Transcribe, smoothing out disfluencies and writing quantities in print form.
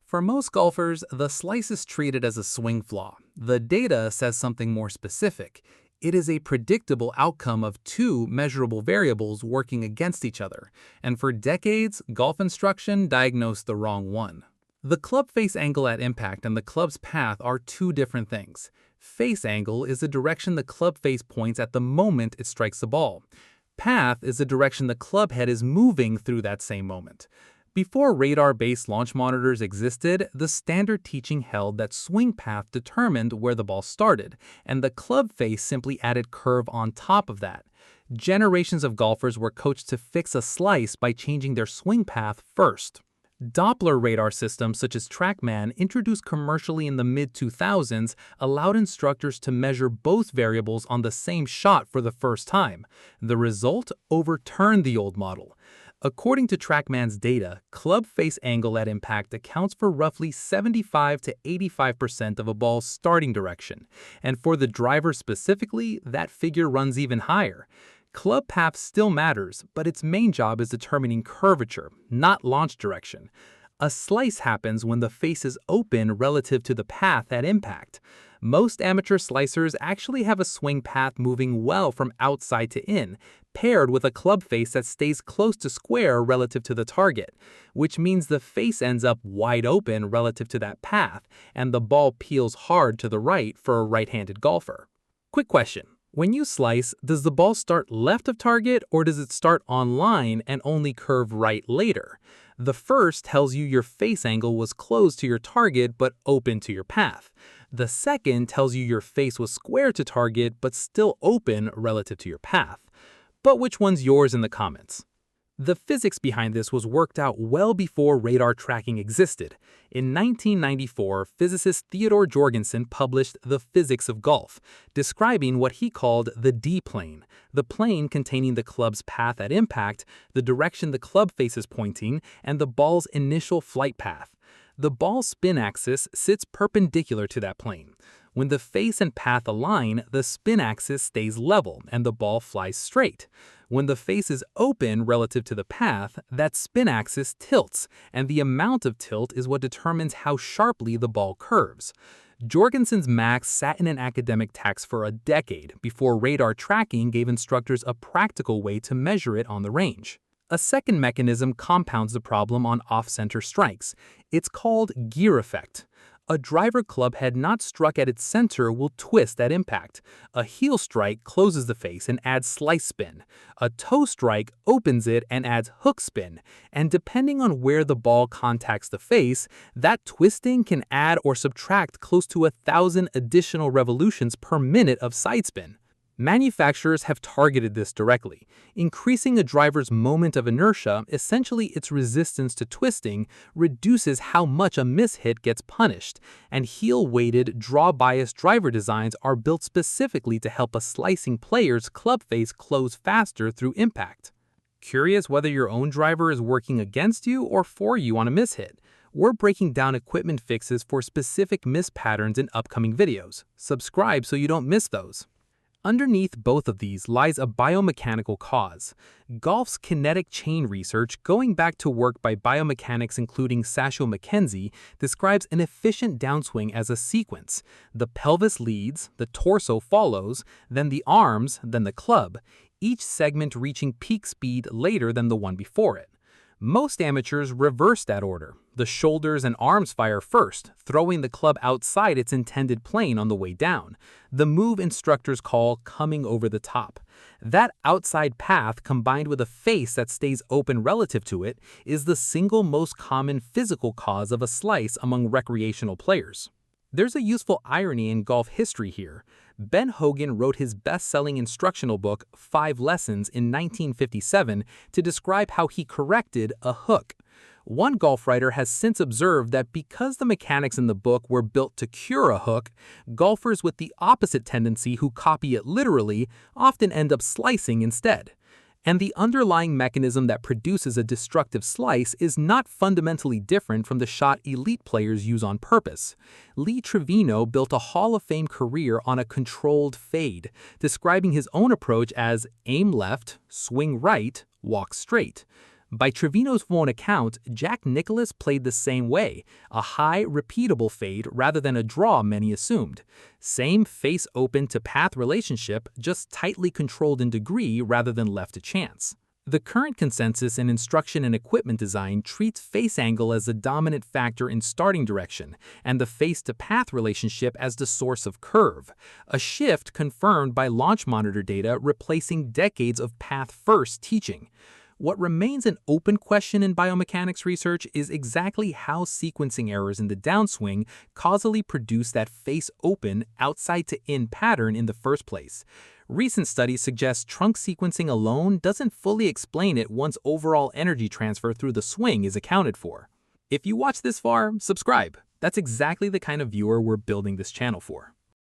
For most golfers, the slice is treated as a swing flaw. The data says something more specific. It is a predictable outcome of two measurable variables working against each other, and for decades, golf instruction diagnosed the wrong one. The club face angle at impact and the club's path are two different things. Face angle is the direction the club face points at the moment it strikes the ball. Path is the direction the club head is moving through that same moment. Before radar-based launch monitors existed, the standard teaching held that swing path determined where the ball started, and the club face simply added curve on top of that. Generations of golfers were coached to fix a slice by changing their swing path first. Doppler radar systems such as TrackMan, introduced commercially in the mid-2000s, allowed instructors to measure both variables on the same shot for the first time. The result overturned the old model. According to TrackMan's data, club face angle at impact accounts for roughly 75 to 85% of a ball's starting direction, and for the driver specifically, that figure runs even higher. Club path still matters, but its main job is determining curvature, not launch direction. A slice happens when the face is open relative to the path at impact. Most amateur slicers actually have a swing path moving well from outside to in, paired with a club face that stays close to square relative to the target, which means the face ends up wide open relative to that path, and the ball peels hard to the right for a right-handed golfer. Quick question. When you slice, does the ball start left of target or does it start on line and only curve right later? The first tells you your face angle was closed to your target but open to your path. The second tells you your face was square to target but still open relative to your path. But which one's yours in the comments? The physics behind this was worked out well before radar tracking existed. In 1994, physicist Theodore Jorgensen published The Physics of Golf, describing what he called the D-plane, the plane containing the club's path at impact, the direction the club face is pointing, and the ball's initial flight path. The ball's spin axis sits perpendicular to that plane. When the face and path align, the spin axis stays level and the ball flies straight. When the face is open relative to the path, that spin axis tilts, and the amount of tilt is what determines how sharply the ball curves. Jorgensen's max sat in an academic text for a decade before radar tracking gave instructors a practical way to measure it on the range. A second mechanism compounds the problem on off-center strikes. It's called gear effect. A driver club head not struck at its center will twist at impact. A heel strike closes the face and adds slice spin. A toe strike opens it and adds hook spin. And depending on where the ball contacts the face, that twisting can add or subtract close to 1,000 additional revolutions per minute of side spin. Manufacturers have targeted this directly, increasing a driver's moment of inertia, essentially its resistance to twisting, reduces how much a mishit gets punished, and heel-weighted, draw-biased driver designs are built specifically to help a slicing player's club face close faster through impact. Curious whether your own driver is working against you or for you on a mishit? We're breaking down equipment fixes for specific miss patterns in upcoming videos. Subscribe so you don't miss those. Underneath both of these lies a biomechanical cause. Golf's kinetic chain research, going back to work by biomechanics including Sasho McKenzie, describes an efficient downswing as a sequence. The pelvis leads, the torso follows, then the arms, then the club, each segment reaching peak speed later than the one before it. Most amateurs reverse that order. The shoulders and arms fire first, throwing the club outside its intended plane on the way down, the move instructors call coming over the top. That outside path, combined with a face that stays open relative to it, is the single most common physical cause of a slice among recreational players. There's a useful irony in golf history here. Ben Hogan wrote his best-selling instructional book, 5 Lessons, in 1957 to describe how he corrected a hook. One golf writer has since observed that because the mechanics in the book were built to cure a hook, golfers with the opposite tendency who copy it literally often end up slicing instead. And the underlying mechanism that produces a destructive slice is not fundamentally different from the shot elite players use on purpose. Lee Trevino built a Hall of Fame career on a controlled fade, describing his own approach as aim left, swing right, walk straight. By Trevino's own account, Jack Nicklaus played the same way, a high, repeatable fade rather than a draw many assumed. Same face-open to path relationship, just tightly controlled in degree rather than left to chance. The current consensus in instruction and equipment design treats face angle as the dominant factor in starting direction, and the face-to-path relationship as the source of curve, a shift confirmed by launch monitor data replacing decades of path-first teaching. What remains an open question in biomechanics research is exactly how sequencing errors in the downswing causally produce that face-open, outside-to-in pattern in the first place. Recent studies suggest trunk sequencing alone doesn't fully explain it once overall energy transfer through the swing is accounted for. If you watch this far, subscribe. That's exactly the kind of viewer we're building this channel for.